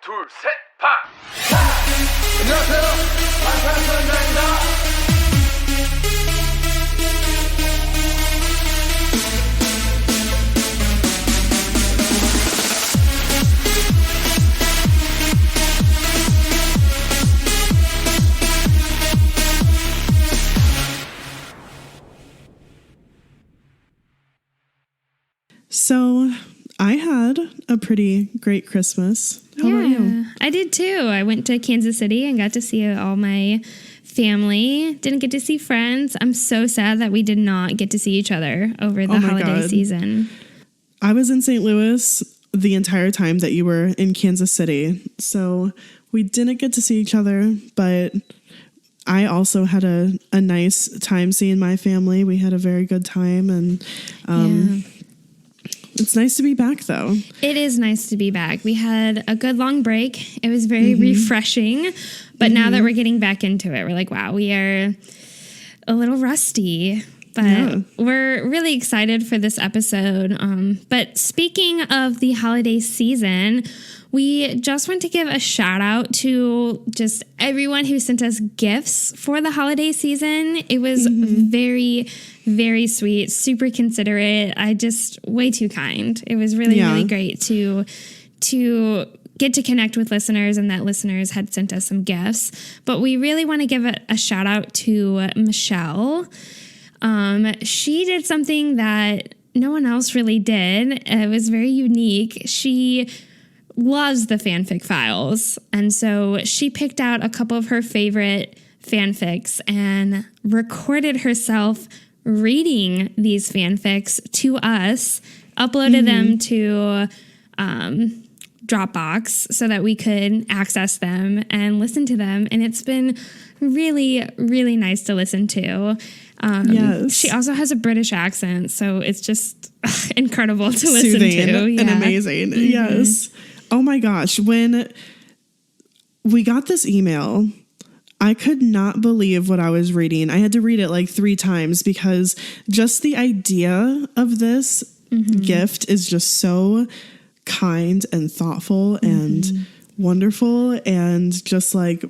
둘, 셋, 파! 안녕하세요. 방탄소년단입니다. So I had a pretty great Christmas. How about you? I did too. I went to Kansas City and got to see all my family. Didn't get to see friends. I'm so sad that we did not get to see each other over the holiday season. I was in St. Louis the entire time that you were in Kansas City. So we didn't get to see each other, but I also had a nice time seeing my family. We had a very good time, and it's nice to be back, though. It is nice to be back. We had a good long break. It was very refreshing. But now that we're getting back into it, we're like, wow, we are a little rusty. But we're really excited for this episode. But speaking of the holiday season, we just want to give a shout out to just everyone who sent us gifts for the holiday season. It was very, very sweet, super considerate. Way too kind. It was really, really great to get to connect with listeners, and that listeners had sent us some gifts. But we really want to give a shout out to Michelle. She did something that no one else really did. It was very unique. She loves the fanfic files. And so she picked out a couple of her favorite fanfics and recorded herself reading these fanfics to us, uploaded them to Dropbox so that we could access them and listen to them. And it's been really, really nice to listen to. She also has a British accent, so it's just incredible to listen to. And amazing. Yes. Oh my gosh. When we got this email, I could not believe what I was reading. I had to read it like 3 times because just the idea of this gift is just so kind and thoughtful and wonderful, and just like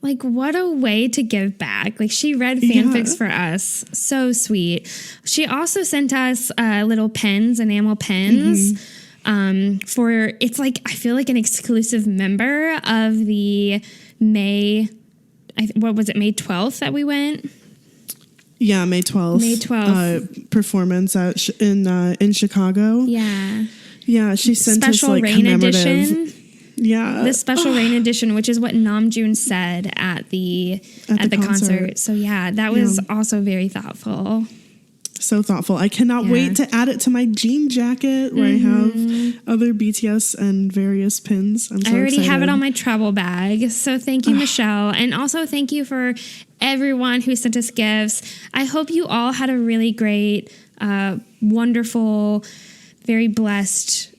what a way to give back. Like, she read fanfics for us. So sweet. She also sent us little pens, enamel pens. It's like, I feel like an exclusive member of the May 12th that we went? Yeah, May 12th. May 12th. Performance in Chicago. Yeah. Yeah, she sent special us like rain commemorative. Edition. Yeah. The special rain edition, which is what Namjoon said at the concert. So yeah, that was also very thoughtful. So thoughtful. I cannot wait to add it to my jean jacket where I have other BTS and various pins. I'm so I already excited. have it on my travel bag. So thank you, Michelle. And also thank you for everyone who sent us gifts. I hope you all had a really great, wonderful, very blessed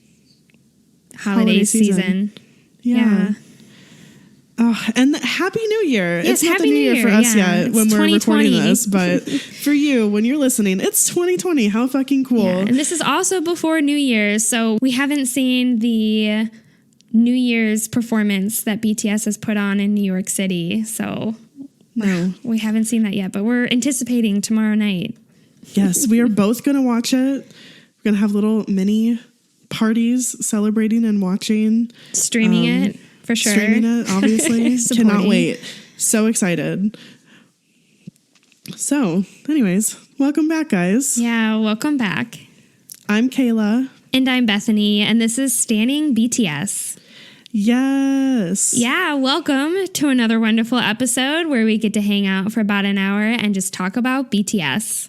holiday season. Yeah. Oh, and Happy New Year. Yes, it's not Happy the New Year for us yet when we're recording this, but for you, when you're listening, it's 2020. How fucking cool. Yeah, and this is also before New Year's, so we haven't seen the New Year's performance that BTS has put on in New York City, so no, we haven't seen that yet, but we're anticipating tomorrow night. Yes, we are both going to watch it. We're going to have little mini parties celebrating and watching. Streaming it, for sure. Streaming it, obviously. Cannot wait. So excited. So, anyways, welcome back, guys. Yeah, welcome back. I'm Kayla. And I'm Bethany, and this is Standing BTS. Yes. Yeah, welcome to another wonderful episode where we get to hang out for about an hour and just talk about BTS.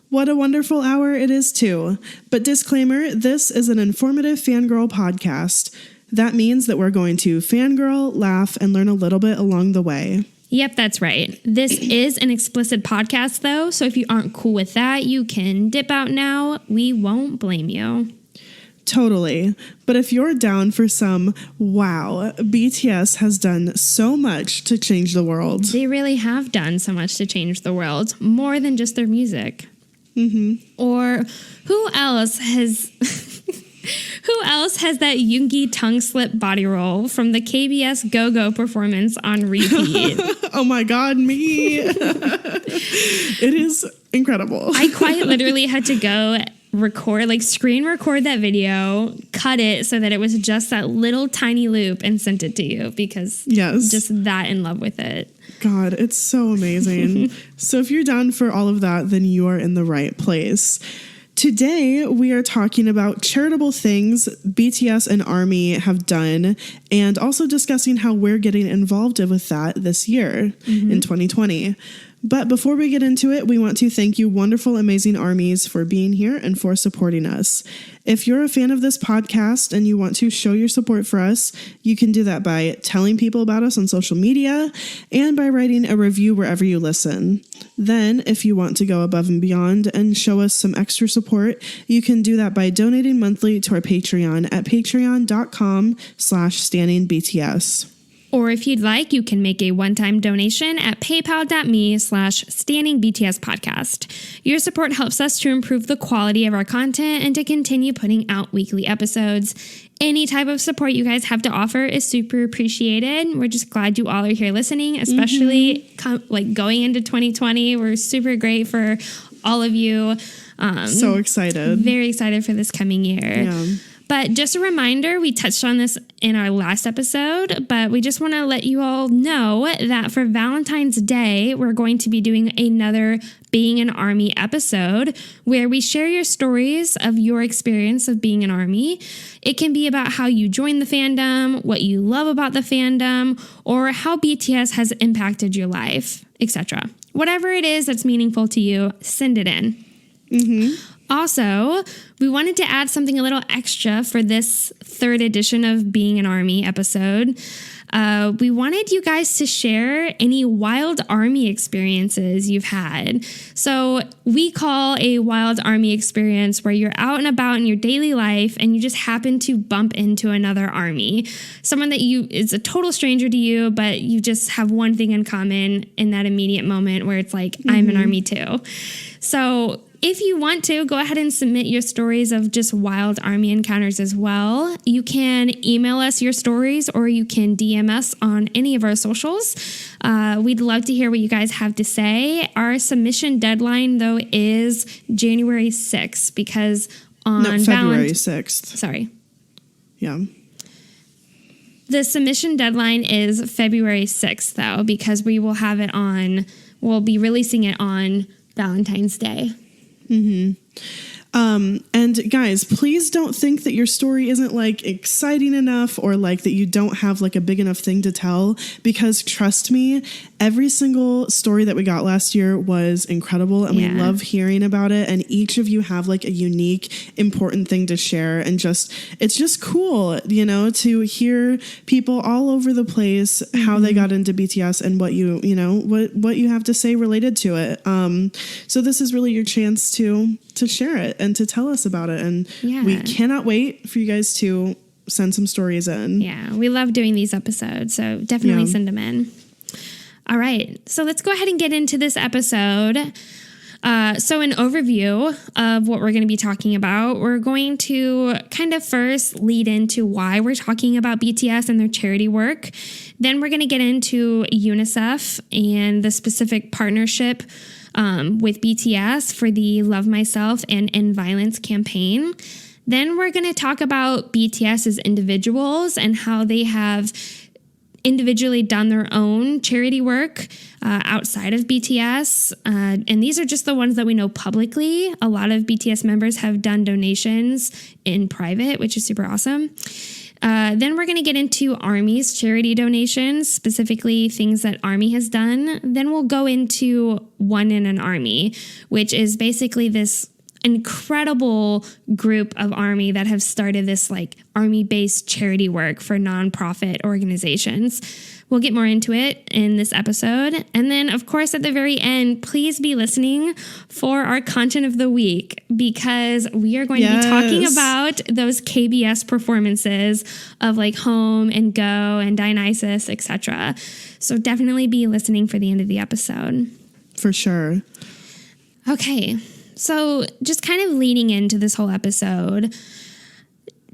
What a wonderful hour it is, too. But disclaimer, this is an informative fangirl podcast. That means that we're going to fangirl, laugh, and learn a little bit along the way. Yep, that's right. This is an explicit podcast, though, so if you aren't cool with that, you can dip out now. We won't blame you. Totally. But if you're down for some, wow, BTS has done so much to change the world. They really have done so much to change the world, more than just their music. Or who else has Who else has that Yoongi tongue slip body roll from the KBS Go-Go performance on repeat? Oh my God, me. It is incredible. I quite literally had to go screen record that video, cut it so that it was just that little tiny loop and sent it to you because just that in love with it. God, it's so amazing. So if you're down for all of that, then you are in the right place. Today, we are talking about charitable things BTS and ARMY have done and also discussing how we're getting involved with that this year in 2020. But before we get into it, we want to thank you wonderful, amazing ARMYs for being here and for supporting us. If you're a fan of this podcast and you want to show your support for us, you can do that by telling people about us on social media and by writing a review wherever you listen. Then, if you want to go above and beyond and show us some extra support, you can do that by donating monthly to our Patreon at patreon.com/standingbts. Or if you'd like, you can make a one-time donation at paypal.me/standingbtspodcast. Your support helps us to improve the quality of our content and to continue putting out weekly episodes. Any type of support you guys have to offer is super appreciated. We're just glad you all are here listening, especially going into 2020. We're super great for all of you. So excited. Very excited for this coming year. Yeah. But just a reminder, we touched on this in our last episode, but we just want to let you all know that for Valentine's Day, we're going to be doing another Being an Army episode where we share your stories of your experience of being an Army. It can be about how you joined the fandom, what you love about the fandom, or how BTS has impacted your life, etc. Whatever it is that's meaningful to you, send it in. Also, we wanted to add something a little extra for this third edition of Being an Army episode. We wanted you guys to share any wild Army experiences you've had. So we call a wild Army experience where you're out and about in your daily life and you just happen to bump into another Army. Someone that is a total stranger to you, but you just have one thing in common in that immediate moment where it's like, I'm an Army too. So if you want to, go ahead and submit your stories of just wild Army encounters as well. You can email us your stories or you can DM us on any of our socials. We'd love to hear what you guys have to say. Our submission deadline, though, is January 6th because February 6th. Sorry. Yeah. The submission deadline is February 6th, though, because we'll be releasing it on Valentine's Day. And guys, please don't think that your story isn't exciting enough or that you don't have a big enough thing to tell, because trust me, every single story that we got last year was incredible and we love hearing about it. And each of you have a unique, important thing to share. And it's just cool, to hear people all over the place, how they got into BTS and what you have to say related to it. So this is really your chance to share it and to tell us about it. And we cannot wait for you guys to send some stories in. Yeah, we love doing these episodes, so definitely send them in. All right, so let's go ahead and get into this episode. So an overview of what we're going to be talking about, we're going to kind of first lead into why we're talking about BTS and their charity work. Then we're going to get into UNICEF and the specific partnership with BTS for the Love Myself and End Violence campaign. Then we're going to talk about BTS as individuals and how they have individually done their own charity work outside of BTS. And these are just the ones that we know publicly. A lot of BTS members have done donations in private, which is super awesome. Then we're going to get into ARMY's charity donations, specifically things that ARMY has done. Then we'll go into One in an Army, which is basically this incredible group of ARMY that have started this ARMY-based charity work for nonprofit organizations. We'll get more into it in this episode. And then, of course, at the very end, please be listening for our content of the week, because we are going to be talking about those KBS performances of Home and Go and Dionysus, etc. So definitely be listening for the end of the episode. For sure. Okay. So just kind of leading into this whole episode,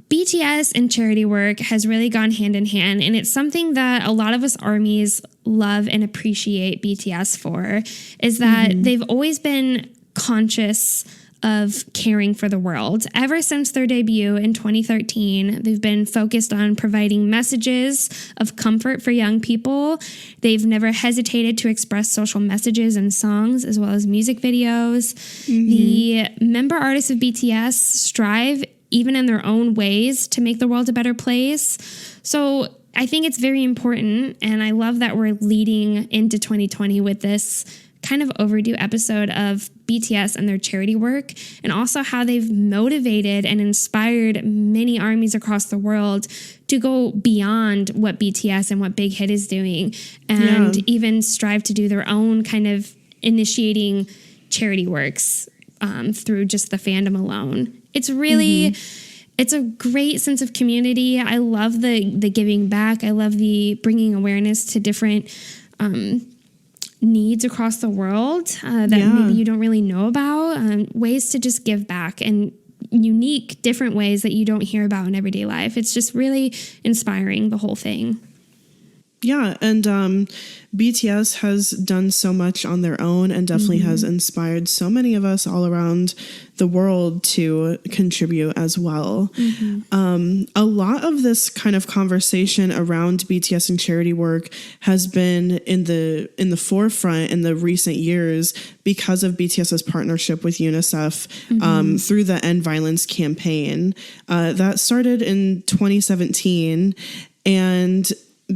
BTS and charity work has really gone hand in hand, and it's something that a lot of us armies love and appreciate BTS for, is that they've always been conscious of caring for the world. Ever since their debut in 2013, they've been focused on providing messages of comfort for young people. They've never hesitated to express social messages in songs as well as music videos. The member artists of BTS strive, even in their own ways, to make the world a better place. So I think it's very important, and I love that we're leading into 2020 with this kind of overdue episode of BTS and their charity work, and also how they've motivated and inspired many armies across the world to go beyond what BTS and what Big Hit is doing, and even strive to do their own kind of initiating charity works through just the fandom alone. It's really, it's a great sense of community. I love the giving back. I love the bringing awareness to different needs across the world that maybe you don't really know about. Ways to just give back, and unique, different ways that you don't hear about in everyday life. It's just really inspiring, the whole thing. Yeah, and BTS has done so much on their own and definitely has inspired so many of us all around the world to contribute as well. A lot of this kind of conversation around BTS and charity work has been in the forefront in the recent years because of BTS's partnership with UNICEF through the End Violence campaign. That started in 2017, and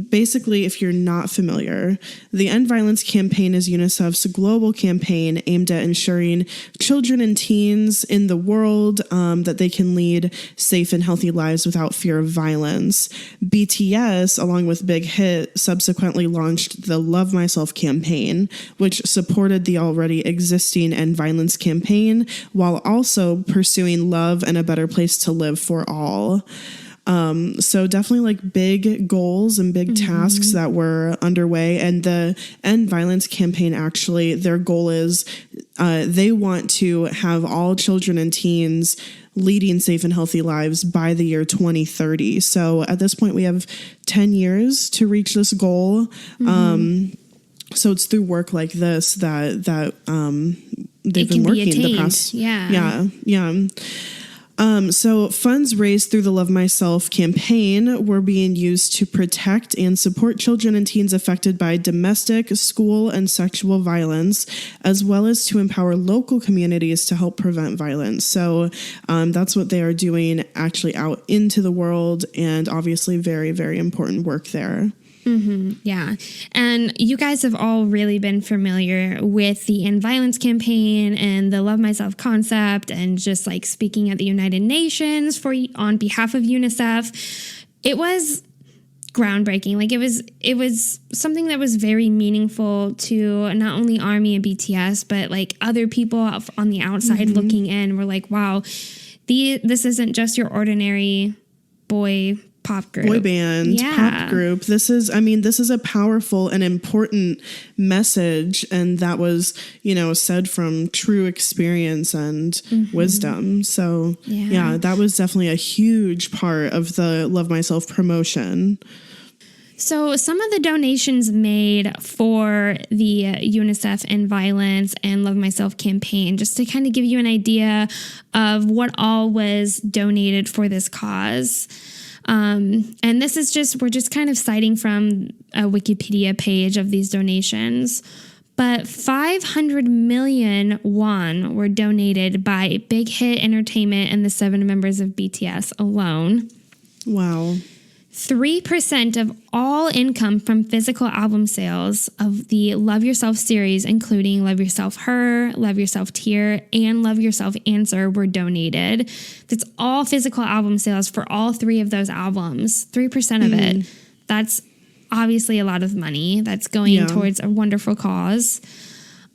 basically, if you're not familiar, the End Violence campaign is UNICEF's global campaign aimed at ensuring children and teens in the world that they can lead safe and healthy lives without fear of violence. BTS, along with Big Hit, subsequently launched the Love Myself campaign, which supported the already existing End Violence campaign while also pursuing love and a better place to live for all. So definitely like big goals and big tasks that were underway. And the End Violence campaign, actually, their goal is they want to have all children and teens leading safe and healthy lives by the year 2030. So at this point, we have 10 years to reach this goal. So it's through work like this that they've been working the past. So funds raised through the Love Myself campaign were being used to protect and support children and teens affected by domestic, school, and sexual violence, as well as to empower local communities to help prevent violence. So that's what they are doing actually out into the world, and obviously very, very important work there. Yeah. And you guys have all really been familiar with the End Violence campaign and the Love Myself concept, and just like speaking at the United Nations on behalf of UNICEF. It was groundbreaking. Like it was something that was very meaningful to not only ARMY and BTS, but like other people on the outside looking in were like, wow, this isn't just your ordinary pop group. Boy band, pop group. This is a powerful and important message. And that was, said from true experience and wisdom. So that was definitely a huge part of the Love Myself promotion. So some of the donations made for the UNICEF End Violence and Love Myself campaign, just to kind of give you an idea of what all was donated for this cause. And this is we're just kind of citing from a Wikipedia page of these donations, but 500 million won were donated by Big Hit Entertainment and the 7 members of BTS alone. Wow. 3% of all income from physical album sales of the Love Yourself series, including Love Yourself Her, Love Yourself Tear, and Love Yourself Answer, were donated. That's all physical album sales for all 3 of those albums. 3% of it. That's obviously a lot of money that's going towards a wonderful cause.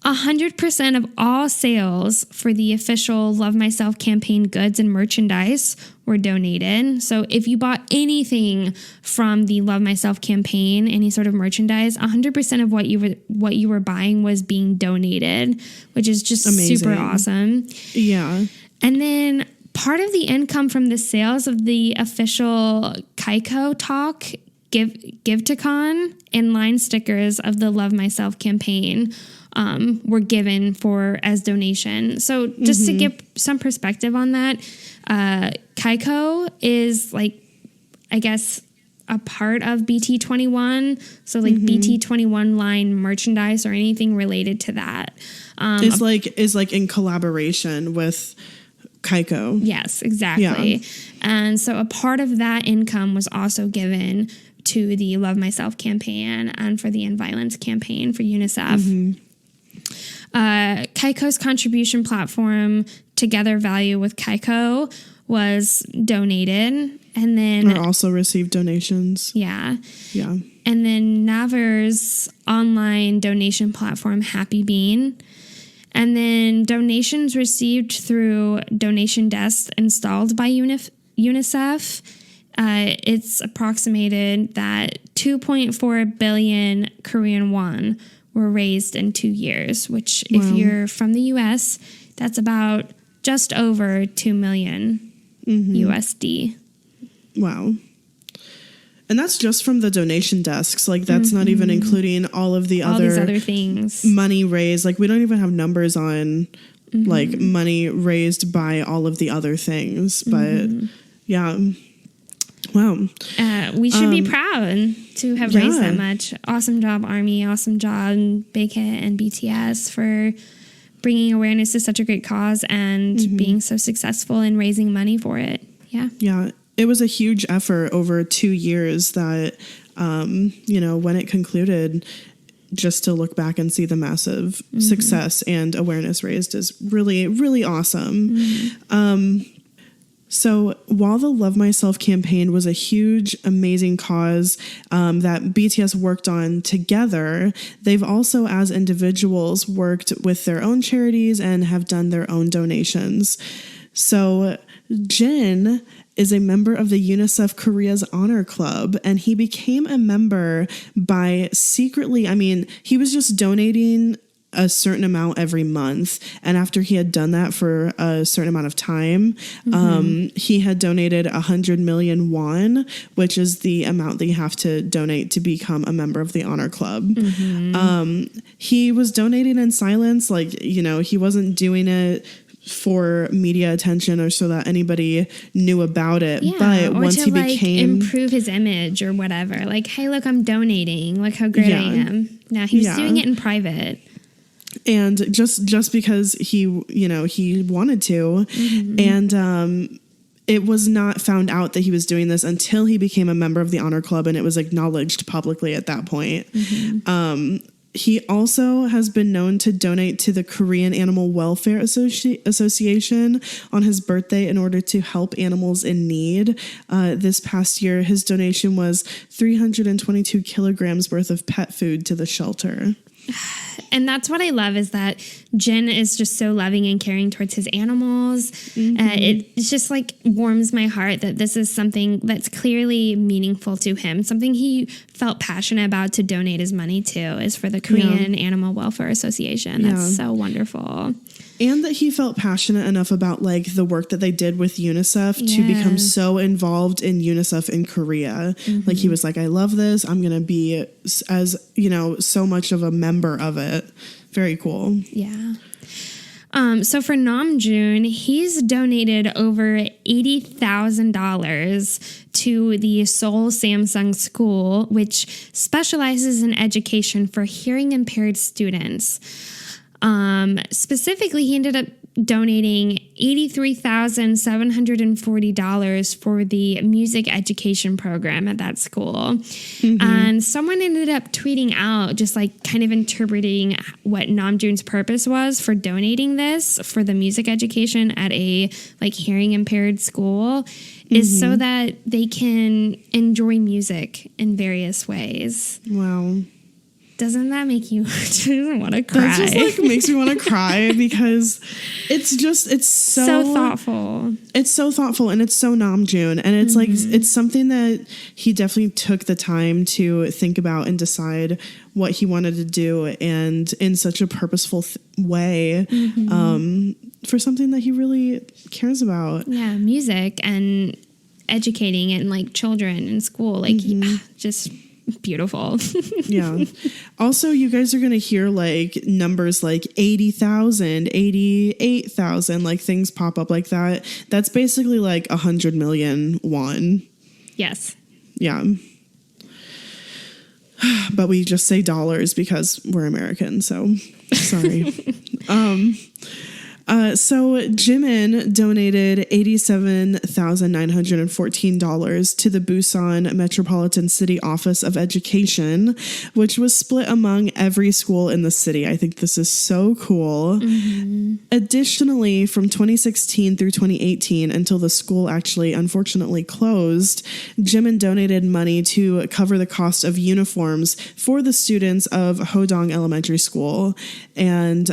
100% of all sales for the official Love Myself campaign goods and merchandise were donated. So if you bought anything from the Love Myself campaign, any sort of merchandise, 100% of what you were buying was being donated, which is just amazing. super awesome. Yeah. And then part of the income from the sales of the official Kaiko Talk Give-to-Con and line stickers of the Love Myself campaign were given as donation. So just to give some perspective on that, Kaiko is like, I guess, a part of BT21. So like BT21 line merchandise or anything related to that. Is like in collaboration with Kaiko. Yes, exactly. Yeah. And so a part of that income was also given to the Love Myself campaign and for the End Violence campaign for UNICEF. Kaiko's contribution platform, Together Value with Kaiko, was donated, and then also received donations. Yeah. And then Navar's online donation platform, Happy Bean. And then donations received through donation desks installed by UNICEF. It's approximated that 2.4 billion Korean won were raised in 2 years, which if you're from the U.S., that's about just over 2 million USD. Wow. And that's just from the donation desks. Like, that's not even including all these other things. Money raised. Like, we don't even have numbers on, like, money raised by all of the other things. But, yeah. Wow. We should be proud to have raised that much. Awesome job, Army. Awesome job, Big Hit and BTS, for bringing awareness to such a great cause and being so successful in raising money for it. Yeah. Yeah. It was a huge effort over 2 years that, when it concluded, just to look back and see the massive success and awareness raised is really, really awesome. So while the Love Myself campaign was a huge, amazing cause that BTS worked on together, they've also, as individuals, worked with their own charities and have done their own donations. So Jin is a member of the UNICEF Korea's Honor Club, and he became a member by secretly, he was just donating a certain amount every month. And after he had done that for a certain amount of time, he had donated 100 million won, which is the amount that you have to donate to become a member of the Honor Club. He was donating in silence. Like, he wasn't doing it for media attention or so that anybody knew about it. Yeah, but or once to he became improve his image or whatever, like, hey, look, I'm donating, look how great I am. Now he was doing it in private. And just because he wanted to. And it was not found out that he was doing this until he became a member of the Honor Club, and it was acknowledged publicly at that point. He also has been known to donate to the Korean Animal Welfare Association on his birthday in order to help animals in need. This past year, his donation was 322 kilograms worth of pet food to the shelter. And that's what I love, is that Jin is just so loving and caring towards his animals. It's just like warms my heart that this is something that's clearly meaningful to him, something he felt passionate about to donate his money to, is for the Korean Animal Welfare Association. That's so wonderful. And that he felt passionate enough about, like, the work that they did with UNICEF to become so involved in UNICEF in Korea. Like, he was like, I love this. I'm going to be, as, so much of a member of it. Very cool. Yeah. So for Namjoon, he's donated over $80,000 to the Seoul Samsung School, which specializes in education for hearing impaired students. Specifically, he ended up donating $83,740 for the music education program at that school. And someone ended up tweeting out, just like kind of interpreting what Namjoon's purpose was for donating this for the music education at a like hearing impaired school is so that they can enjoy music in various ways. Wow. Doesn't that make you want to cry? That just like makes me want to cry because it's so thoughtful. It's so thoughtful and it's so Namjoon, and it's like it's something that he definitely took the time to think about and decide what he wanted to do, and in such a purposeful way, for something that he really cares about. Yeah, music and educating and like children in school, like just beautiful. Yeah. Also, you guys are going to hear like numbers like 80,000, 88,000, like things pop up like that. That's basically like 100 million won. Yes. Yeah. But we just say dollars because we're American, so sorry. So Jimin donated $87,914 to the Busan Metropolitan City Office of Education, which was split among every school in the city. I think this is so cool. Additionally, from 2016 through 2018, until the school actually unfortunately closed, Jimin donated money to cover the cost of uniforms for the students of Hodong Elementary School. And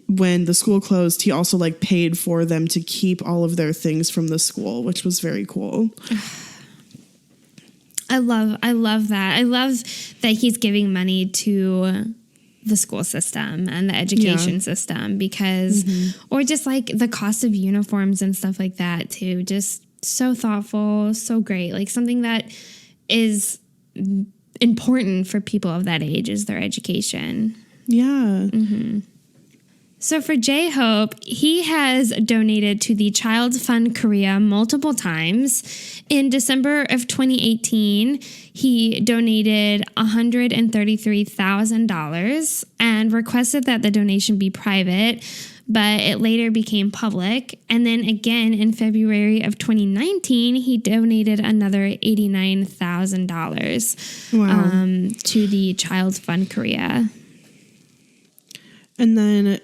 when the school closed, he also like paid for them to keep all of their things from the school, which was very cool. I love that. I love that he's giving money to the school system and the education system because, or just like the cost of uniforms and stuff like that too. Just so thoughtful, so great. Like something that is important for people of that age is their education. Yeah. So for J-Hope, he has donated to the Child Fund Korea multiple times. In December of 2018, he donated $133,000 and requested that the donation be private, but it later became public. And then again in February of 2019, he donated another $89,000 to the Child Fund Korea. And then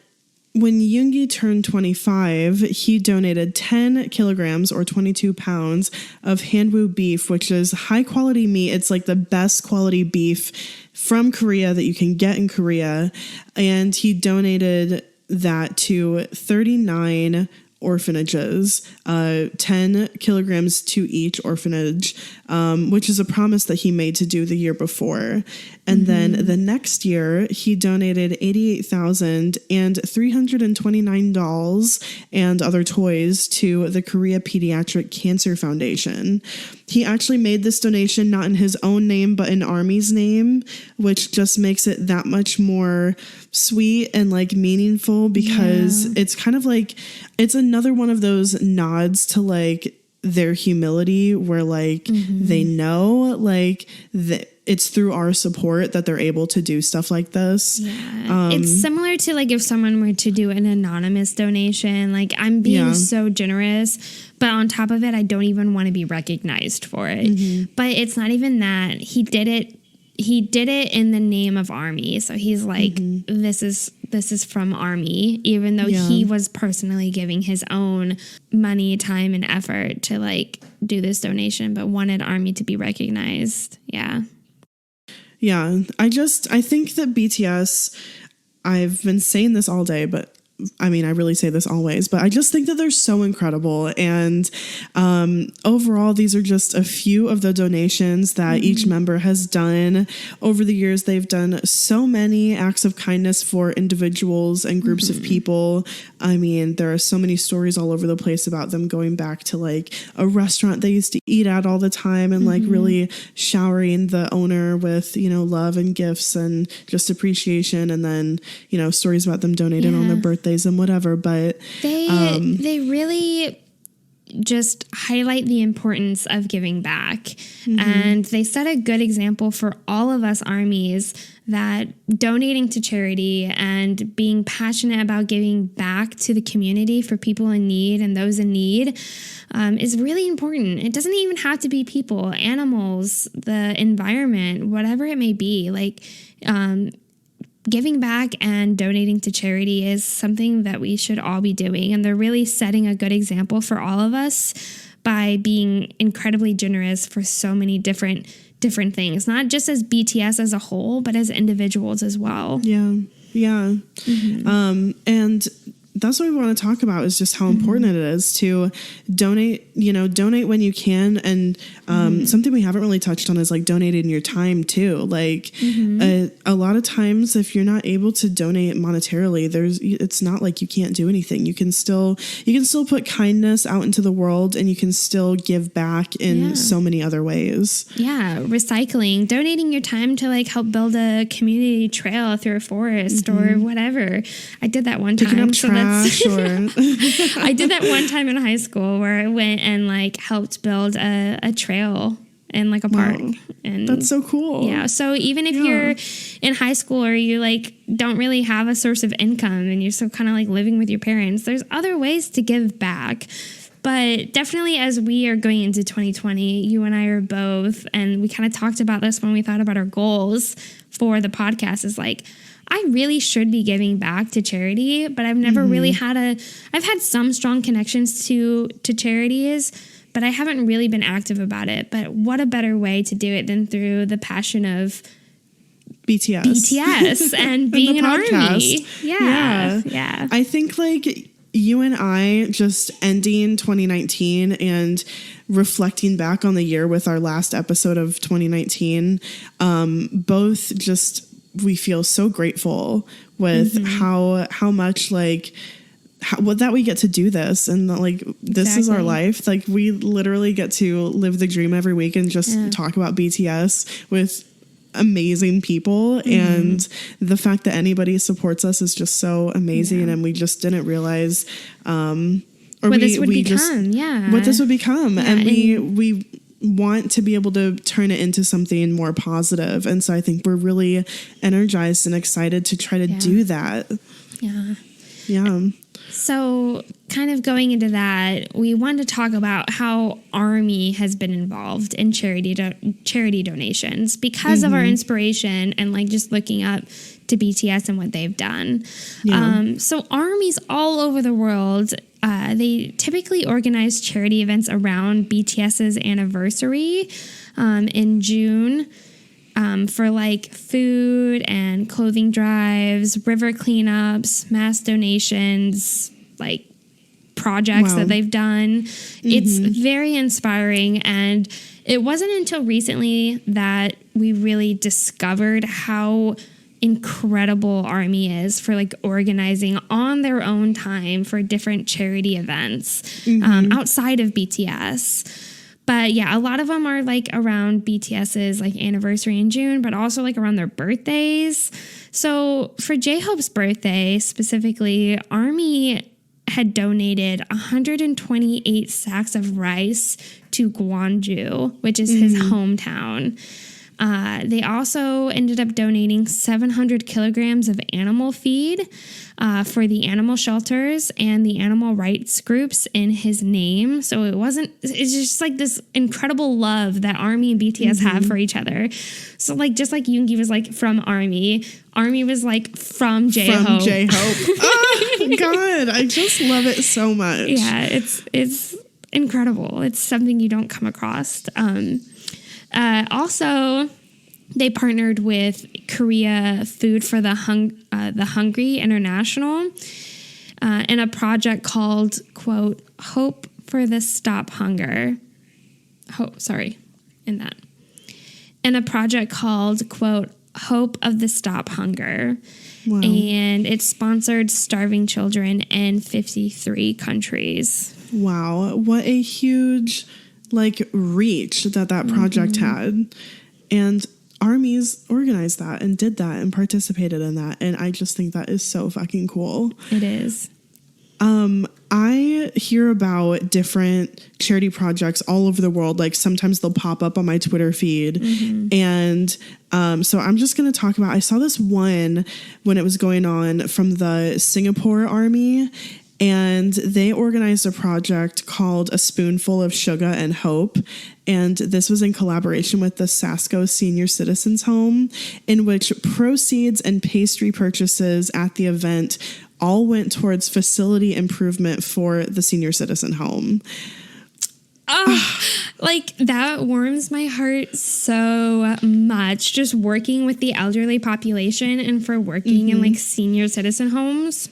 when Yoongi turned 25, he donated 10 kilograms or 22 pounds of Hanwoo beef, which is high quality meat. It's like the best quality beef from Korea that you can get in Korea. And he donated that to 39 orphanages, 10 kilograms to each orphanage, which is a promise that he made to do the year before. And then the next year, he donated $88,000 and $329 dolls and other toys to the Korea Pediatric Cancer Foundation. He actually made this donation not in his own name, but in Army's name, which just makes it that much more sweet and like meaningful because it's kind of like, it's another one of those nods to like their humility where like they know like that it's through our support that they're able to do stuff like this. It's similar to like if someone were to do an anonymous donation, like I'm being so generous, but on top of it, I don't even want to be recognized for it. But it's not even that. He did it in the name of Army. So he's like, this is from Army, even though he was personally giving his own money, time, and effort to like do this donation, but wanted Army to be recognized. Yeah. I think that BTS, I've been saying this all day, but I mean, I really say this always, but I just think that they're so incredible. And overall, these are just a few of the donations that each member has done over the years. They've done so many acts of kindness for individuals and groups of people. I mean, there are so many stories all over the place about them going back to like a restaurant they used to eat at all the time and like really showering the owner with, you know, love and gifts and just appreciation. And then, you know, stories about them donating on their birthdays and whatever, but they really just highlight the importance of giving back. And they set a good example for all of us Armies that donating to charity and being passionate about giving back to the community for people in need and those in need is really important. It doesn't even have to be people, animals, the environment, whatever it may be. Like giving back and donating to charity is something that we should all be doing. And they're really setting a good example for all of us by being incredibly generous for so many different different things, not just as BTS as a whole, but as individuals as well. Yeah. Yeah. And that's what we want to talk about, is just how important it is to donate when you can. And something we haven't really touched on is like donating your time too. Like a lot of times if you're not able to donate monetarily, it's not like you can't do anything. You can still put kindness out into the world, and you can still give back in so many other ways. Yeah. Recycling, donating your time to like help build a community trail through a forest or whatever. I did that one time. Picking up trash. I did that one time in high school where I went and like helped build a trail in like a park. Wow. And that's so cool. Yeah. So even if you're in high school or you like don't really have a source of income and you're still kind of like living with your parents, there's other ways to give back. But definitely as we are going into 2020, you and I are both, and we kind of talked about this when we thought about our goals for the podcast, is like, I really should be giving back to charity, but I've never really I've had some strong connections to charities, but I haven't really been active about it. But what a better way to do it than through the passion of BTS and being an army. Yeah. I think like you and I just ending 2019 and reflecting back on the year with our last episode of 2019, both just, we feel so grateful with how much like that we get to do this, and like this is our life. Like we literally get to live the dream every week and just talk about BTS with amazing people, and the fact that anybody supports us is just so amazing. And we just didn't realize what this would become. And we want to be able to turn it into something more positive. And so I think we're really energized and excited to try to do that. Yeah. So kind of going into that, we wanted to talk about how Army has been involved in charity donations because of our inspiration and like just looking up to BTS and what they've done. So armies all over the world, they typically organize charity events around BTS's anniversary in June. For like food and clothing drives, river cleanups, mass donations, like projects that they've done. It's very inspiring. And it wasn't until recently that we really discovered how incredible Army is for like organizing on their own time for different charity events outside of BTS. But yeah, a lot of them are like around BTS's like anniversary in June, but also like around their birthdays. So for J-Hope's birthday specifically, Army had donated 128 sacks of rice to Gwangju, which is his hometown. They also ended up donating 700 kilograms of animal feed for the animal shelters and the animal rights groups in his name. So it's just like this incredible love that Army and BTS have for each other. So like, just like Yoongi was like from Army was like from J-Hope. From J-Hope. Oh God, I just love it so much. Yeah, it's incredible. It's something you don't come across. Also, they partnered with Korea Food for the Hungry International in a project called, quote, Hope for the Stop Hunger. In a project called, quote, Hope of the Stop Hunger. Wow. And it sponsored starving children in 53 countries. Wow. What a huge like reach that project had. And armies organized that and did that and participated in that. And I just think that is so fucking cool. It is. I hear about different charity projects all over the world. Like sometimes they'll pop up on my Twitter feed. And so I'm just going to talk about, I saw this one when it was going on from the Singapore Army. And they organized a project called A Spoonful of Sugar and Hope. And this was in collaboration with the Sasco Senior Citizens Home, in which proceeds and pastry purchases at the event all went towards facility improvement for the senior citizen home. Like, that warms my heart so much. Just working with the elderly population and for working in, like, senior citizen homes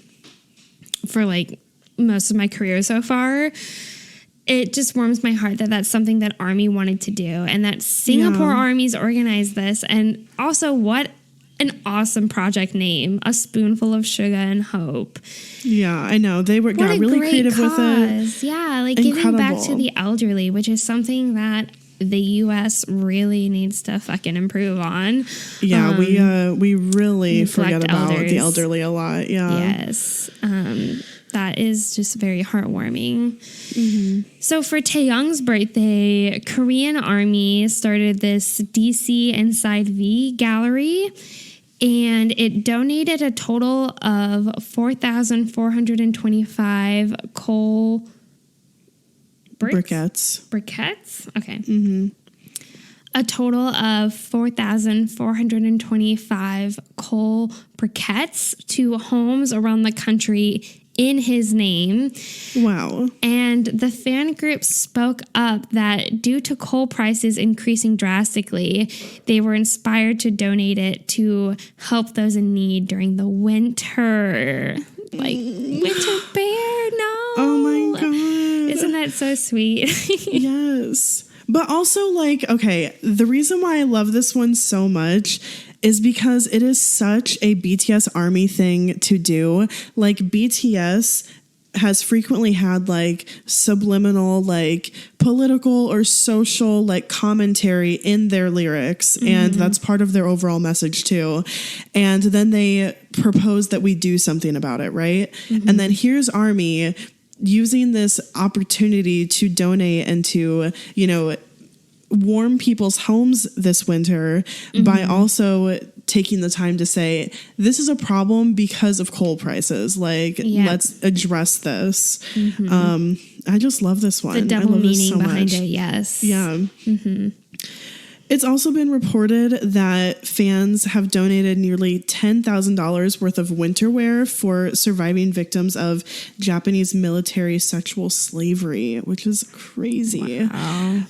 for, like, most of my career so far. It just warms my heart that that's something that Army wanted to do and that Singapore Army's organized this. And also, what an awesome project name, A Spoonful of Sugar and Hope. Yeah, I know. They got really creative with it. Yeah, like giving back to the elderly, which is something that the U.S. really needs to fucking improve on. Yeah, we really forget about the elderly a lot. Yeah. Yes. That is just very heartwarming. So for Taeyong's birthday, Korean Army started this DC Inside V gallery, and it donated a total of 4,425 coal briquettes. Briquettes? Okay. A total of 4,425 coal briquettes to homes around the country in his name. Wow. And the fan group spoke up that due to coal prices increasing drastically, they were inspired to donate it to help those in need during the winter. Like, winter bear, no. Oh my God. Isn't that so sweet? Yes. But also, like, okay, the reason why I love this one so much is because it is such a BTS Army thing to do. Like, BTS has frequently had, like, subliminal, like, political or social, like, commentary in their lyrics. And that's part of their overall message, too. And then they propose that we do something about it, right? And then here's Army using this opportunity to donate and to, you know, warm people's homes this winter by also taking the time to say, this is a problem because of coal prices. Like, let's address this. I just love this one. The double meaning so behind much. it, yes. Yeah. It's also been reported that fans have donated nearly $10,000 worth of winter wear for surviving victims of Japanese military sexual slavery, which is crazy. Wow.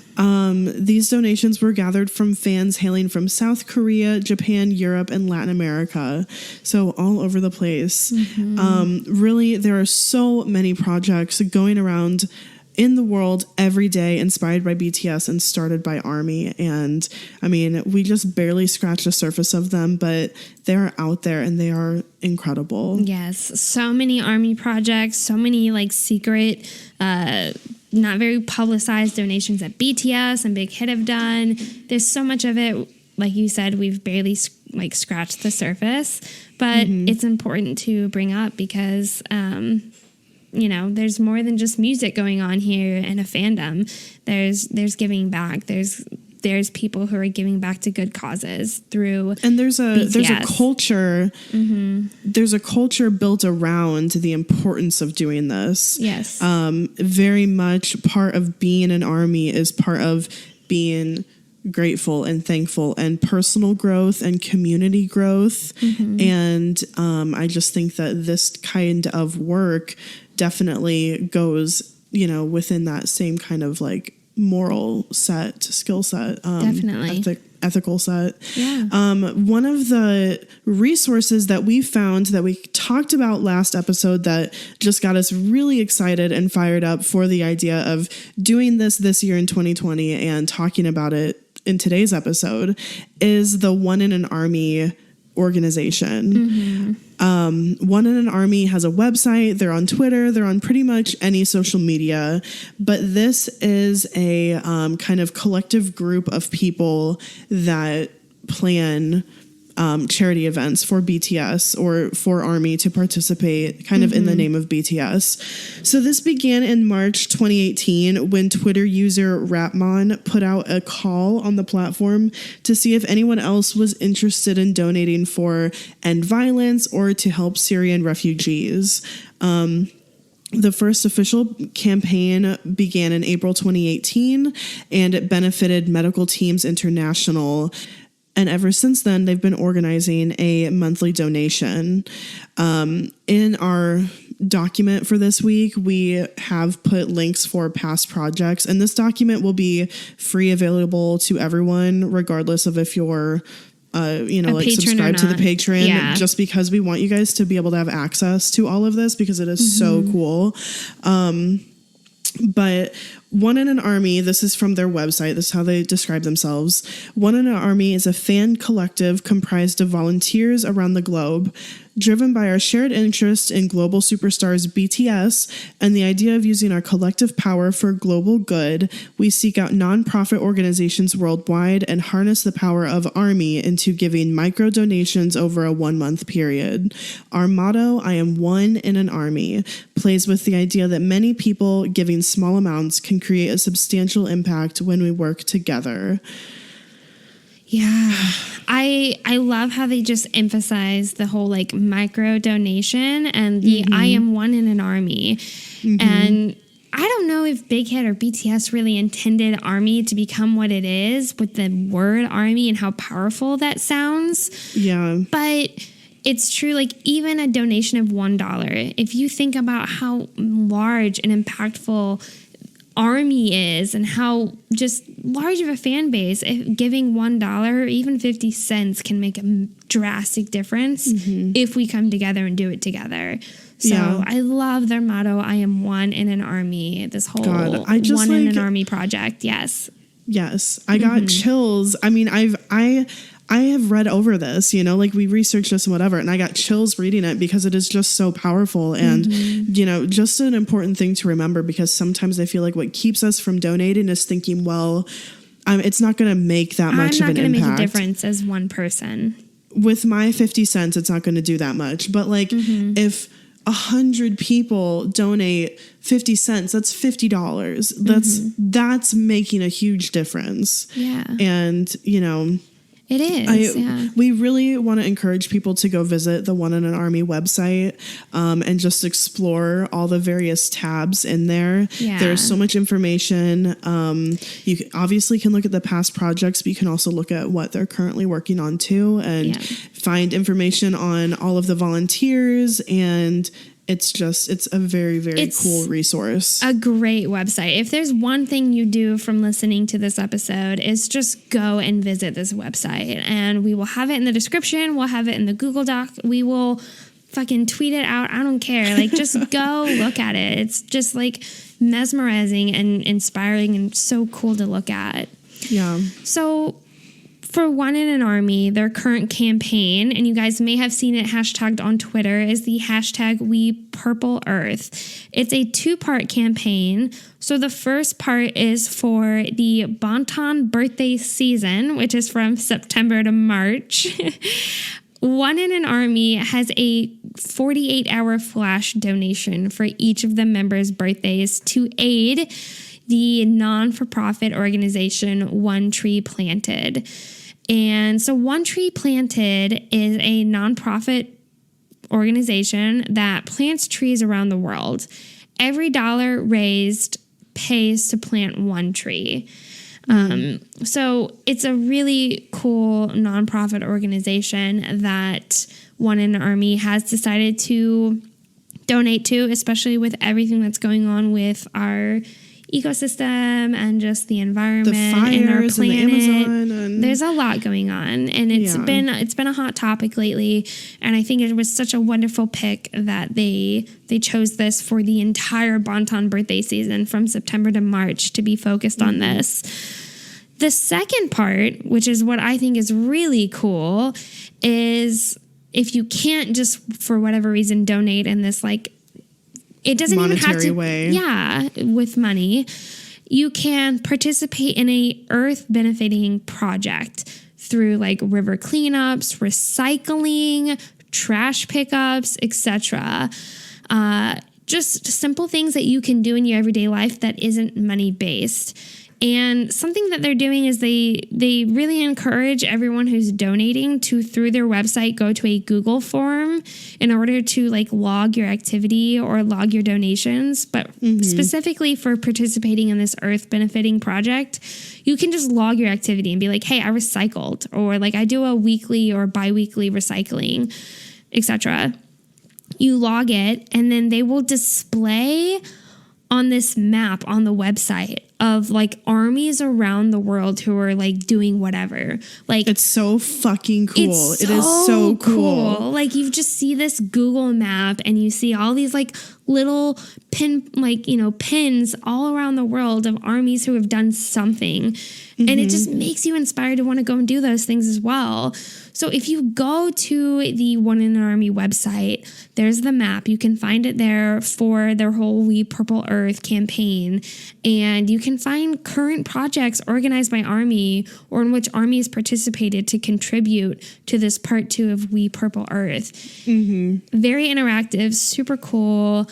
These donations were gathered from fans hailing from South Korea, Japan, Europe, and Latin America. So all over the place. Really, there are so many projects going around in the world every day, inspired by BTS and started by Army. And I mean, we just barely scratched the surface of them, but they're out there and they are incredible. Yes. So many Army projects, so many like secret, not very publicized donations that BTS and Big Hit have done. There's so much of it. Like you said, we've barely like scratched the surface, but it's important to bring up because, you know, there's more than just music going on here in a fandom. There's giving back. There's people who are giving back to good causes through and there's a BTS. Culture there's a culture built around the importance of doing this. Yes. Very much part of being an Army is part of being grateful and thankful and personal growth and community growth. And I just think that this kind of work definitely goes, you know, within that same kind of like moral set, skill set, Definitely. Ethical set. Yeah. One of the resources that we found that we talked about last episode that just got us really excited and fired up for the idea of doing this year in 2020 and talking about it in today's episode is the One in an Army organization. One in an Army has a website. They're on Twitter. They're on pretty much any social media. But this is a kind of collective group of people that plan charity events for BTS or for Army to participate kind of in the name of BTS. So this began in March 2018 when Twitter user Rapmon put out a call on the platform to see if anyone else was interested in donating for end violence or to help Syrian refugees. The first official campaign began in April 2018 and it benefited Medical Teams International. And ever since then, they've been organizing a monthly donation. In our document for this week, we have put links for past projects, and this document will be free, available to everyone, regardless of if you're subscribe to the Patreon, just because we want you guys to be able to have access to all of this because it is so cool. But One in an Army, this is from their website. This is how they describe themselves. One in an Army is a fan collective comprised of volunteers around the globe, driven by our shared interest in global superstars BTS and the idea of using our collective power for global good. We seek out nonprofit organizations worldwide and harness the power of Army into giving micro donations over a 1-month period. Our motto, I am one in an army, plays with the idea that many people giving small amounts can create a substantial impact when we work together. Yeah. I love how they just emphasize the whole like micro donation and the I am one in an army. And I don't know if Big Hit or BTS really intended Army to become what it is with the word Army and how powerful that sounds. Yeah. But it's true, like even a donation of $1, if you think about how large and impactful Army is and how just large of a fan base, if giving $1 or even 50 cents can make a drastic difference if we come together and do it together. So I love their motto, I am one in an army, this whole one in an army project. Yes. I got chills. I mean, I have read over this, like we researched this and whatever, and I got chills reading it because it is just so powerful and, just an important thing to remember, because sometimes I feel like what keeps us from donating is thinking, well, it's not going to make that much of an impact. I'm not going to make a difference as one person. With my 50 cents, it's not going to do that much. But like if 100 people donate 50 cents, that's $50. That's making a huge difference. Yeah. And, it is. We really want to encourage people to go visit the One in an Army website and just explore all the various tabs in there. Yeah. There's so much information. You obviously can look at the past projects, but you can also look at what they're currently working on too and find information on all of the volunteers, and it's a very, very cool resource. A great website. If there's one thing you do from listening to this episode, is just go and visit this website. And we will have it in the description. We'll have it in the Google Doc. We will fucking tweet it out. I don't care. Like, just go look at it. It's just like mesmerizing and inspiring and so cool to look at. Yeah. So for One in an Army, their current campaign, and you guys may have seen it hashtagged on Twitter, is the hashtag We Purple Earth. It's a 2-part campaign. So the first part is for the Bonton birthday season, which is from September to March. One in an Army has a 48-hour flash donation for each of the members' birthdays to aid the non-for-profit organization One Tree Planted. And so One Tree Planted is a nonprofit organization that plants trees around the world. Every dollar raised pays to plant one tree. So it's a really cool nonprofit organization that One in an Army has decided to donate to, especially with everything that's going on with our ecosystem and just the environment and our planet. And the Amazon there's a lot going on, and it's been a hot topic lately, and I think it was such a wonderful pick that they chose this for the entire Bonton birthday season from September to March to be focused on this. The second part, which is what I think is really cool, is if you can't just for whatever reason donate in this like it doesn't monetary even have to way. Yeah, with money. You can participate in a earth benefiting project through like river cleanups, recycling, trash pickups, etc. Just simple things that you can do in your everyday life that isn't money based. And something that they're doing is they really encourage everyone who's donating to, through their website, go to a Google form in order to like log your activity or log your donations. But specifically for participating in this earth benefiting project, you can just log your activity and be like, hey, I recycled, or like I do a weekly or bi-weekly recycling, etc. You log it, and then they will display on this map on the website of like armies around the world who are like doing whatever. Like, it's so fucking cool. It is so cool. Like, you just see this Google map and you see all these like little pins all around the world of armies who have done something. And it just makes you inspired to want to go and do those things as well. So if you go to the One in an Army website, there's the map. You can find it there for their whole We Purple Earth campaign. And you can find current projects organized by Army or in which Army has participated to contribute to this part 2 of We Purple Earth. Very interactive, super cool.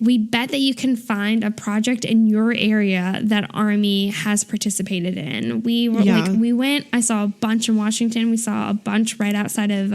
We bet that you can find a project in your area that Army has participated in. We went, I saw a bunch in Washington. We saw a bunch right outside of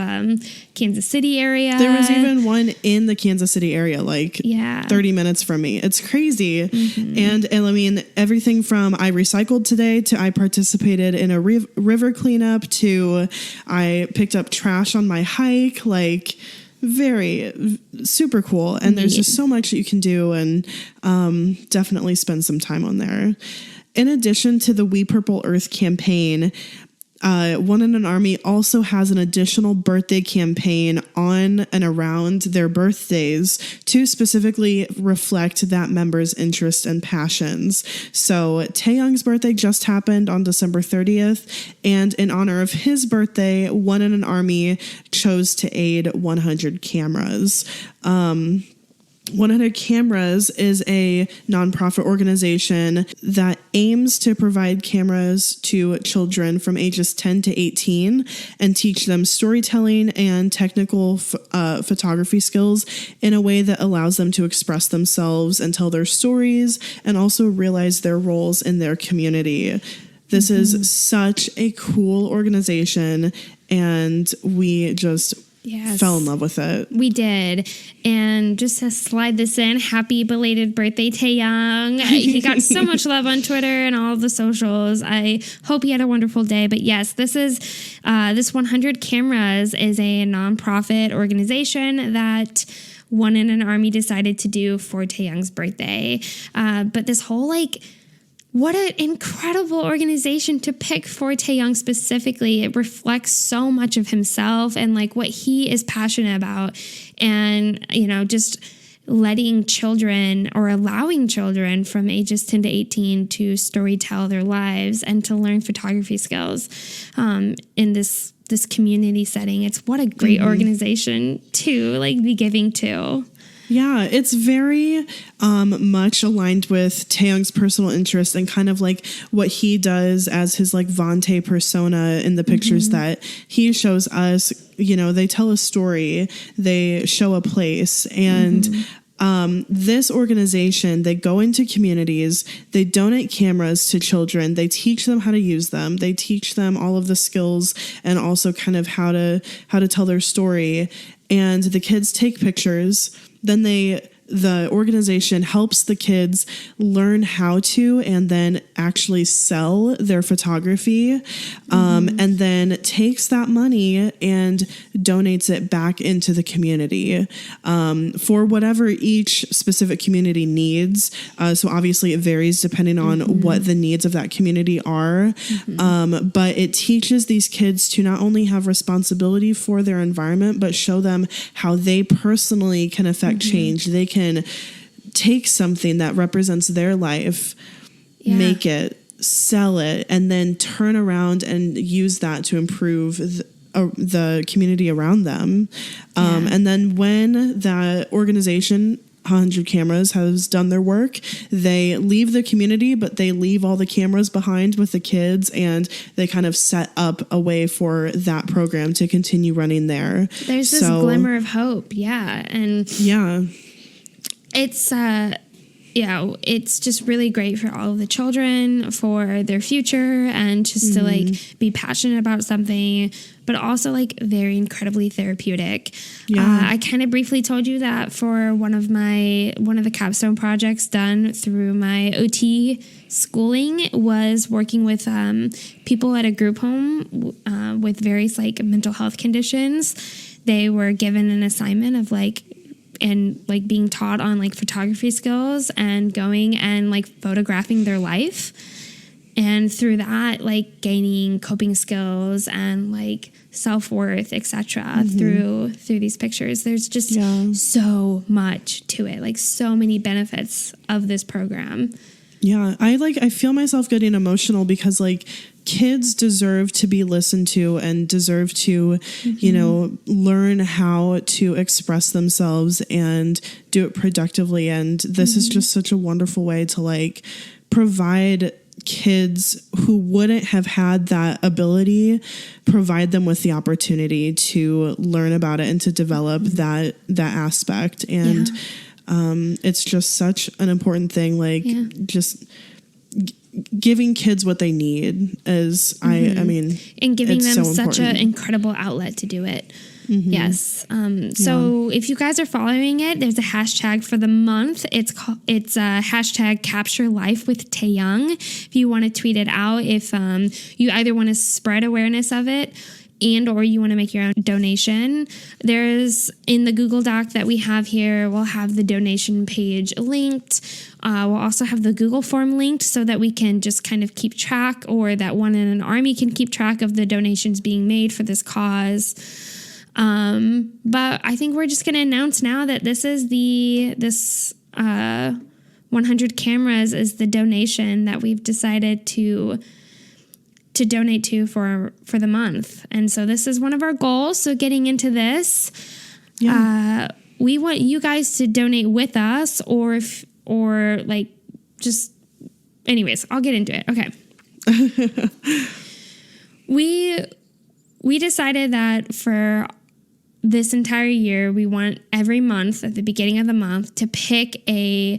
Kansas City area. There was even one in the Kansas City area, like 30 minutes from me. It's crazy. And I mean, everything from I recycled today to I participated in a river cleanup to I picked up trash on my hike, like very super cool. And there's just so much that you can do, and definitely spend some time on there. In addition to the We Purple Earth campaign, One in an Army also has an additional birthday campaign on and around their birthdays to specifically reflect that member's interests and passions. So Taeyoung's birthday just happened on December 30th, and in honor of his birthday, One in an Army chose to aid 100 Cameras. 100 Cameras is a nonprofit organization that aims to provide cameras to children from ages 10 to 18 and teach them storytelling and technical photography skills in a way that allows them to express themselves and tell their stories and also realize their roles in their community. This is such a cool organization, and we just fell in love with it. We did. And just to slide this in, happy belated birthday, Taeyoung. He got so much love on Twitter and all of the socials. I hope he had a wonderful day. But yes, this 100 Cameras is a nonprofit organization that One in an Army decided to do for Taeyoung's birthday. But this whole what an incredible organization to pick for Taeyoung specifically. It reflects so much of himself and what he is passionate about, and just letting children or allowing children from ages 10 to 18 to storytell their lives and to learn photography skills in this community setting. It's what a great organization to be giving to. Yeah, it's very much aligned with Taeyoung's personal interest and kind of what he does as his Vante persona in the pictures that he shows us. They tell a story, they show a place, and this organization, they go into communities, they donate cameras to children, they teach them how to use them, they teach them all of the skills and also kind of how to tell their story, and the kids take pictures. Then the organization helps the kids learn how to and then actually sell their photography, and then takes that money and donates it back into the community for whatever each specific community needs. So obviously it varies depending on what the needs of that community are. But it teaches these kids to not only have responsibility for their environment, but show them how they personally can affect change. They can take something that represents their life, make it, sell it, and then turn around and use that to improve the community around them. And then when that organization, 100 Cameras, has done their work, they leave the community, but they leave all the cameras behind with the kids, and they kind of set up a way for that program to continue running there. There's this glimmer of hope. Yeah. And it's it's just really great for all of the children, for their future, and just to like be passionate about something, but also like very incredibly therapeutic. I kind of briefly told you that for one of the capstone projects done through my OT schooling was working with people at a group home with various like mental health conditions. They were given an assignment of being taught on like photography skills and going and like photographing their life, and through that like gaining coping skills and like self-worth, etc. through these pictures. There's just so much to it, like so many benefits of this program. I feel myself getting emotional because like kids deserve to be listened to and deserve to, learn how to express themselves and do it productively. And this is just such a wonderful way to like provide kids who wouldn't have had that ability, provide them with the opportunity to learn about it and to develop that aspect. And it's just such an important thing, like just giving kids what they need is, and giving them such an incredible outlet to do it. Yes. So if you guys are following it, there's a hashtag for the month. It's hashtag Capture Life with Taeyang. If you want to tweet it out, if you either want to spread awareness of it and or you want to make your own donation, there's in the Google Doc that we have here, we'll have the donation page linked. We'll also have the Google form linked so that we can just kind of keep track, or that One in an Army can keep track of the donations being made for this cause. But I think we're just going to announce now that this 100 cameras is the donation that we've decided to donate to for the month. And so this is one of our goals. So getting into this, we want you guys to donate with us, anyways, I'll get into it. Okay. We decided that for this entire year, we want every month at the beginning of the month to pick a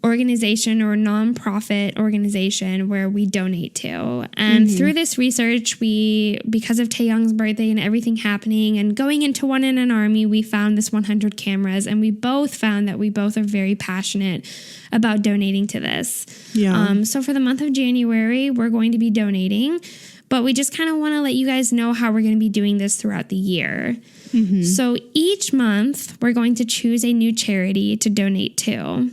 organization or nonprofit organization where we donate to. And through this research, because of Taeyang's birthday and everything happening and going into One in an Army, we found this 100 cameras, and we both found that we both are very passionate about donating to this. So for the month of January, we're going to be donating, but we just kind of want to let you guys know how we're going to be doing this throughout the year. So each month, we're going to choose a new charity to donate to.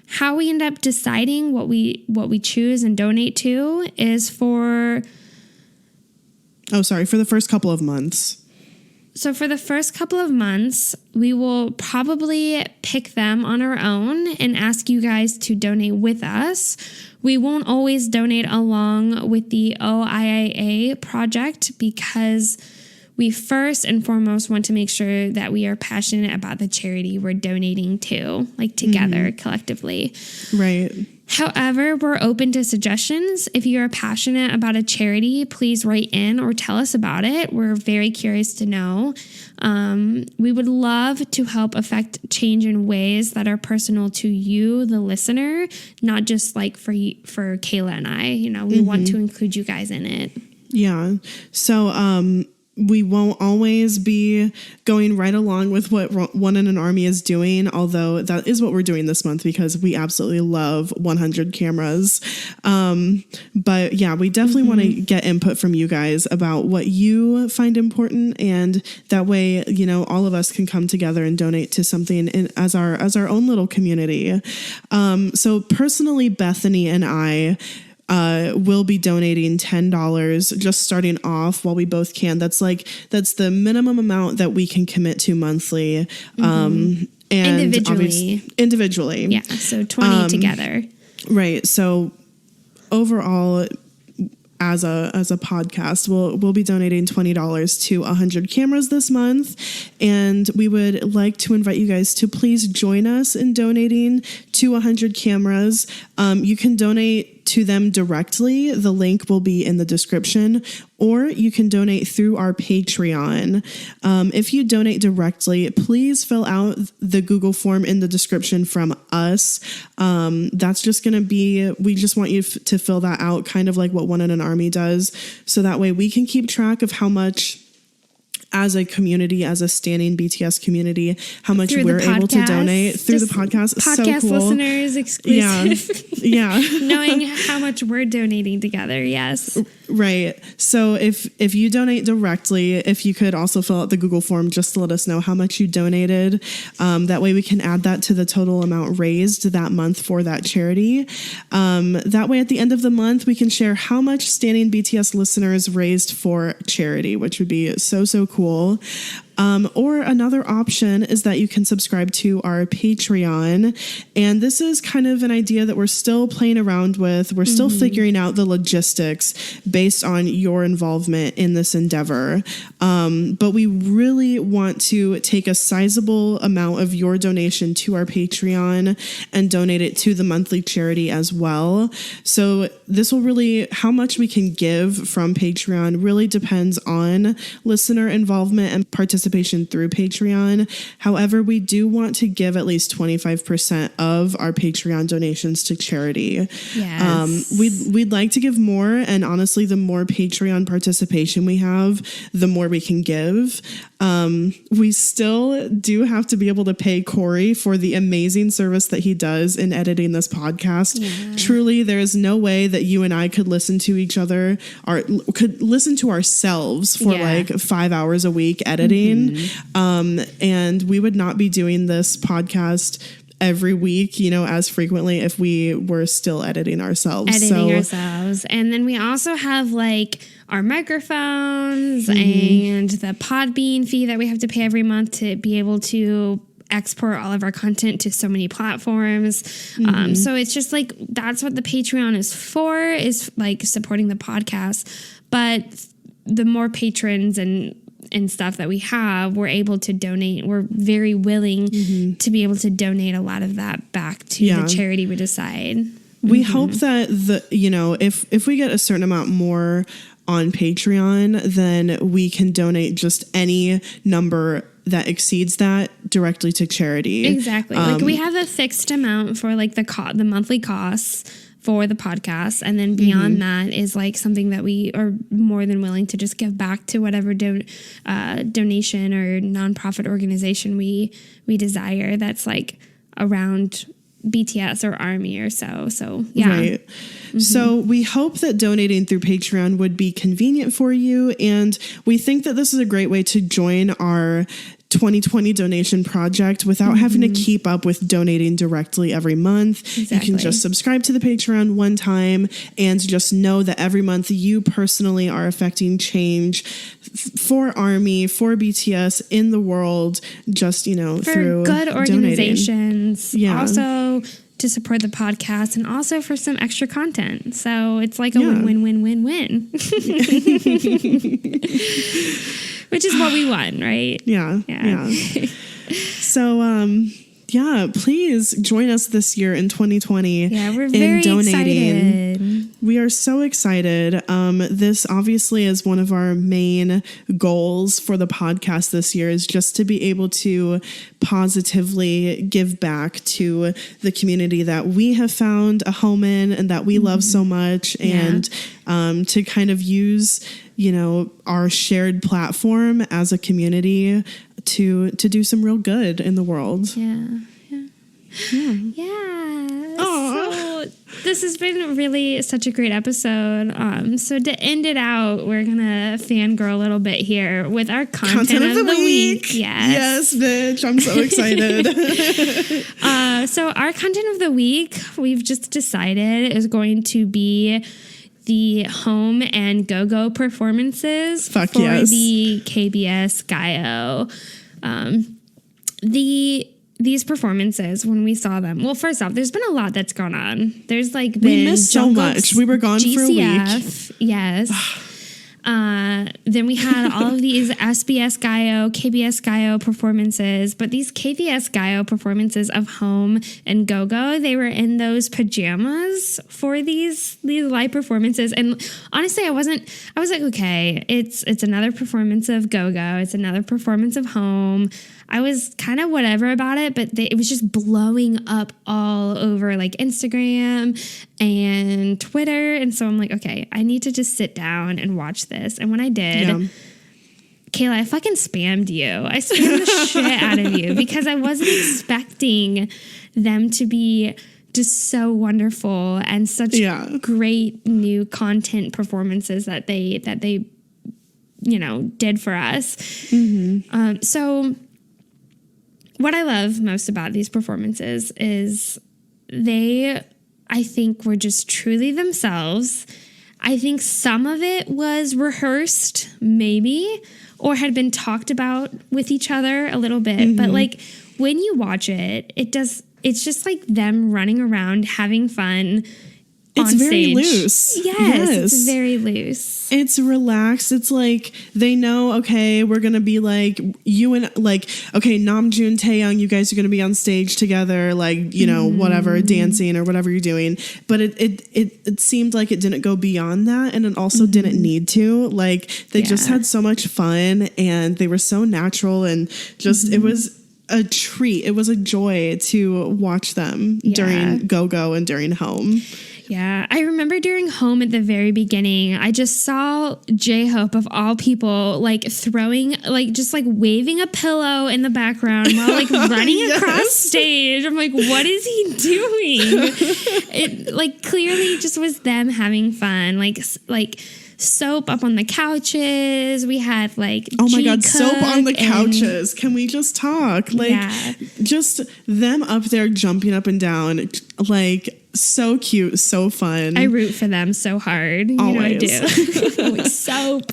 How we end up deciding what we choose and donate to is for the first couple of months. So for the first couple of months, we will probably pick them on our own and ask you guys to donate with us. We won't always donate along with the OIIA project because we first and foremost want to make sure that we are passionate about the charity we're donating to, like together, collectively. Right. However, we're open to suggestions. If you are passionate about a charity, please write in or tell us about it. We're very curious to know. We would love to help affect change in ways that are personal to you, the listener, not just like for Kayla and I. We want to include you guys in it. Yeah. So, we won't always be going right along with what One in an Army is doing, although that is what we're doing this month because we absolutely love 100 cameras. But yeah, we definitely want to get input from you guys about what you find important, and that way, all of us can come together and donate to something as our own little community. So personally, Bethany and I will be donating $10 just starting off while we both can. That's the minimum amount that we can commit to monthly. And individually. Yeah. So 20 together. Right. So overall, as a podcast, we'll be donating $20 to 100 cameras this month. And we would like to invite you guys to please join us in donating to 100 cameras. You can donate to them directly, the link will be in the description, or you can donate through our Patreon. If you donate directly, please fill out the Google form in the description from us. That's just going to be, we just want you to fill that out, kind of like what One in an Army does. So that way we can keep track of how much, as a community, as a standing BTS community, how much we're able to donate through the podcast. Podcast so cool. Listeners exclusive. Yeah. Knowing how much we're donating together. Yes. Right. So if you donate directly, if you could also fill out the Google form just to let us know how much you donated. That way we can add that to the total amount raised that month for that charity. That way at the end of the month, we can share how much standing BTS listeners raised for charity, which would be so cool. Or another option is that you can subscribe to our Patreon. And this is kind of an idea that we're still playing around with. We're still figuring out the logistics based on your involvement in this endeavor. But we really want to take a sizable amount of your donation to our Patreon and donate it to the monthly charity as well. So this will really, how much we can give from Patreon really depends on listener involvement and participation through Patreon. However, we do want to give at least 25% of our Patreon donations to charity. Yes. We'd like to give more, and honestly, the more Patreon participation we have, the more we can give. We still do have to be able to pay Corey for the amazing service that he does in editing this podcast. Yeah. Truly, there is no way that you and I could listen to each other or could listen to ourselves for like 5 hours a week editing. And we would not be doing this podcast every week, as frequently if we were still editing ourselves. And then we also have like our microphones and the Podbean fee that we have to pay every month to be able to export all of our content to so many platforms. So it's just like, that's what the Patreon is for, is like supporting the podcast. But the more patrons and stuff that we have, we're able to donate. We're very willing to be able to donate a lot of that back to the charity we decide. We hope that if we get a certain amount more on Patreon, then we can donate just any number that exceeds that directly to charity. Exactly. Like we have a fixed amount for like the monthly costs for the podcast, and then beyond that is like something that we are more than willing to just give back to whatever donation or nonprofit organization we desire. That's like around BTS or Army or so. So yeah. Right. So we hope that donating through Patreon would be convenient for you, and we think that this is a great way to join our 2020 donation project without having to keep up with donating directly every month. Exactly. You can just subscribe to the Patreon one time and just know that every month you personally are affecting change for Army, for BTS in the world, just, for through good organizations. Donating. Yeah. Also to support the podcast, and also for some extra content. So it's like a win-win-win-win-win. Which is what we want, right? Yeah. So, please join us this year in 2020. Yeah, we're very excited. We are so excited. This obviously is one of our main goals for the podcast this year, is just to be able to positively give back to the community that we have found a home in and that we love so much, and to kind of use, our shared platform as a community to do some real good in the world. Yeah. So this has been really such a great episode. So to end it out, we're gonna fangirl a little bit here with our content of the week. Yes, bitch, I'm so excited. So our content of the week, we've just decided, is going to be the home and go-go performances for the KBS Gaio. These performances, when we saw them, well, first off, there's been a lot that's gone on. There's like been we missed so much. We were gone for a week. Yes. Then we had all of these SBS Gaio, KBS Gaio performances, but these KBS Gaio performances of Home and Go-Go, they were in those pajamas for these live performances. And honestly, I was like, okay, it's another performance of Go-Go. It's another performance of Home. I was kind of whatever about it, but it was just blowing up all over like Instagram and Twitter. And so I'm like, okay, I need to just sit down and watch this. And when I did, Kayla, I fucking spammed you. I spammed the shit out of you because I wasn't expecting them to be just so wonderful and such great new content performances that they did for us. Mm-hmm. So what I love most about these performances is they, I think, were just truly themselves. I think some of it was rehearsed, maybe, or had been talked about with each other a little bit. Mm-hmm. But like when you watch it, it's just like them running around having fun. It's on very stage. loose. Yes, it's very loose. It's relaxed. It's like they know, okay, we're going to be like you and like, okay, Namjoon, Taeyong, you guys are going to be on stage together, like, you know, whatever, dancing or whatever you're doing. But it seemed like it didn't go beyond that. And it also didn't need to. Like they just had so much fun and they were so natural and just, it was a treat. It was a joy to watch them during Go-Go and during Home. Yeah, I remember during Home at the very beginning, I just saw J-Hope of all people like throwing, like just like waving a pillow in the background while like running across stage. I'm like, what is he doing? It like clearly just was them having fun, like soap up on the couches. We had like oh my god, soap on the couches. Can we just talk? Like just them up there jumping up and down, like so cute, so fun. I root for them so hard. You Always. know I do. Like soap.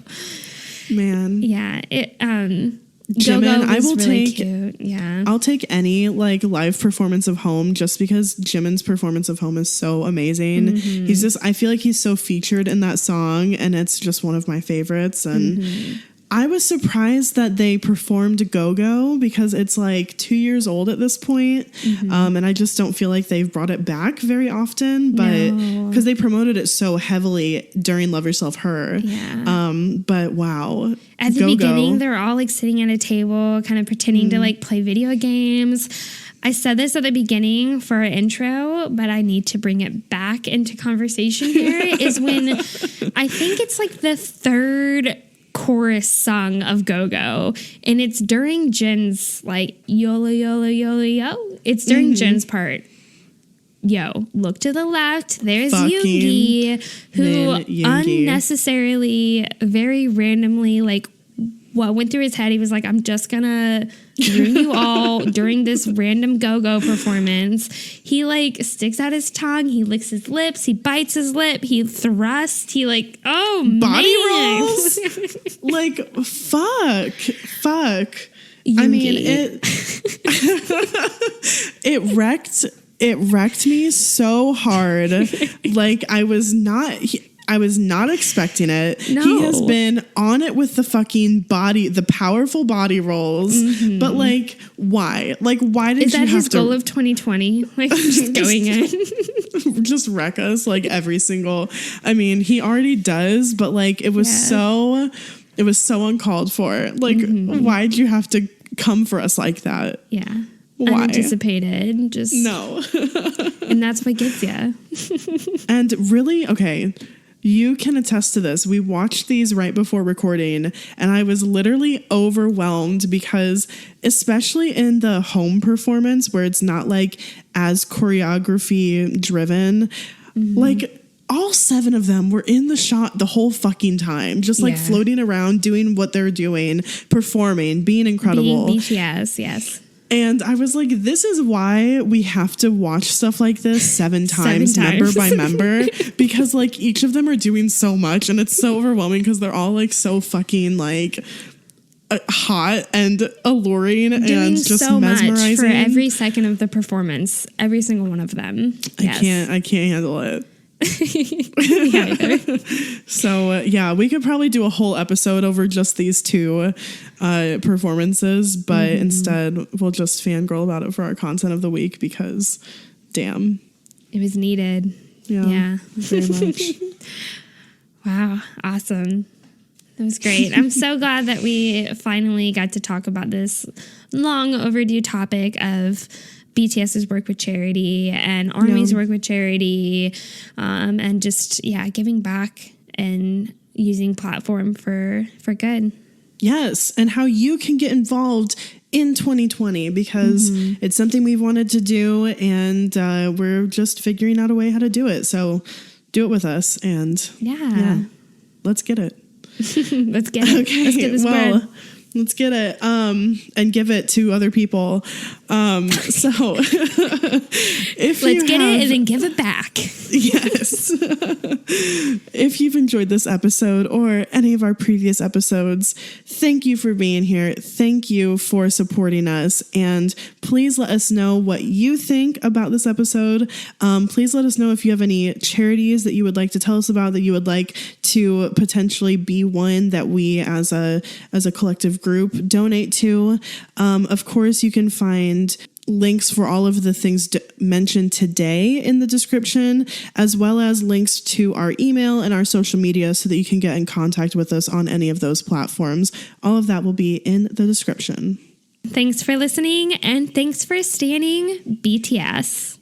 Man. Yeah. Jimin, I will really take cute. Yeah. I'll take any like live performance of Home just because Jimin's performance of Home is so amazing. Mm-hmm. He's just, I feel like he's so featured in that song and it's just one of my favorites. And I was surprised that they performed Go-Go because it's like 2 years old at this point. And I just don't feel like they've brought it back very often, but because they promoted it so heavily during Love Yourself Her. Yeah. But wow. At the beginning, they're all like sitting at a table, kind of pretending to like play video games. I said this at the beginning for our intro, but I need to bring it back into conversation here, is when I think it's like the third chorus song of Go-Go, and it's during Jin's like YOLO YOLO YOLO yo. It's during Jin's part. Yo, look to the left. There's Yoongi, who unnecessarily, very randomly, like what went through his head. He was like, I'm just gonna ruin you all during this random Go-Go performance. He like sticks out his tongue. He licks his lips. He bites his lip. He thrusts. He like, oh, body man. rolls. Like, fuck. Yoongi. I mean, it wrecked me so hard. Like I was not expecting it. No. He has been on it with the fucking body, the powerful body rolls. But like, why? Like, why did Is you that have his goal of 2020? Like, just going in? just wreck us like every single, I mean, he already does, but like, it was so uncalled for. Like, why'd you have to come for us like that? Yeah. Why? Unanticipated. Just no. And that's what gets you. And really, okay, you can attest to this. We watched these right before recording, and I was literally overwhelmed because, especially in the Home performance where it's not like as choreography driven, like all 7 of them were in the shot the whole fucking time, just like floating around, doing what they're doing, performing, being incredible. Being BTS, yes. And I was like, this is why we have to watch stuff like this 7 times, member by member, because like each of them are doing so much and it's so overwhelming because they're all like so fucking like hot and alluring doing and just so mesmerizing. Much for every second of the performance, every single one of them. Yes. I can't handle it. So yeah, we could probably do a whole episode over just these two performances, but instead we'll just fangirl about it for our content of the week because damn. It was needed. Yeah. Very much. Wow. Awesome. It was great. I'm so glad that we finally got to talk about this long overdue topic of BTS's work with charity and ARMY's work with charity, and just, giving back and using platform for good. Yes, and how you can get involved in 2020 because it's something we've wanted to do, and we're just figuring out a way how to do it. So do it with us, and let's get it. Let's get it. Okay, let's get this bread. Let's get it and give it to other people. So if let's get it and then give it back. Yes. If you've enjoyed this episode or any of our previous episodes, thank you for being here. Thank you for supporting us. And please let us know what you think about this episode. Please let us know if you have any charities that you would like to tell us about, that you would like to potentially be one that we as a collective group donate to. Of course, you can find links for all of the things mentioned today in the description, as well as links to our email and our social media so that you can get in contact with us on any of those platforms. All of that will be in the description. Thanks for listening, and thanks for standing BTS.